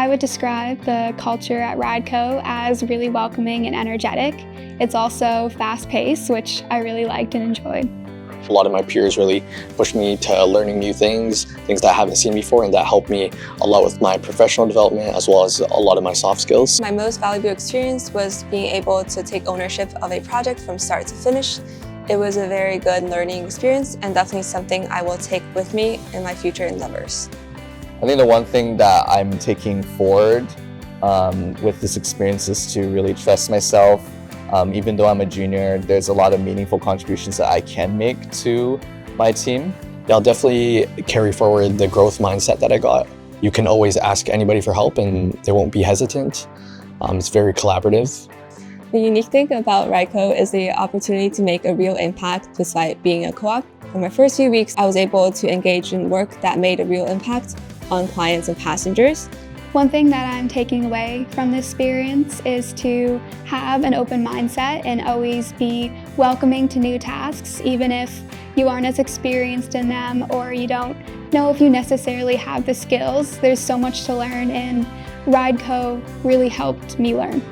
I would describe the culture at RideCo as really welcoming and energetic. It's also fast-paced, which I really liked and enjoyed. A lot of my peers really pushed me to learning new things that I haven't seen before, and that helped me a lot with my professional development as well as a lot of my soft skills. My most valuable experience was being able to take ownership of a project from start to finish. It was a very good learning experience and definitely something I will take with me in my future endeavors. I think the one thing that I'm taking forward with this experience is to really trust myself. Even though I'm a junior, there's a lot of meaningful contributions that I can make to my team. I'll definitely carry forward the growth mindset that I got. You can always ask anybody for help and they won't be hesitant. It's very collaborative. The unique thing about RideCo is the opportunity to make a real impact despite being a co-op. For my first few weeks, I was able to engage in work that made a real impact on clients and passengers. One thing that I'm taking away from this experience is to have an open mindset and always be welcoming to new tasks, even if you aren't as experienced in them or you don't know if you necessarily have the skills. There's so much to learn, and RideCo really helped me learn.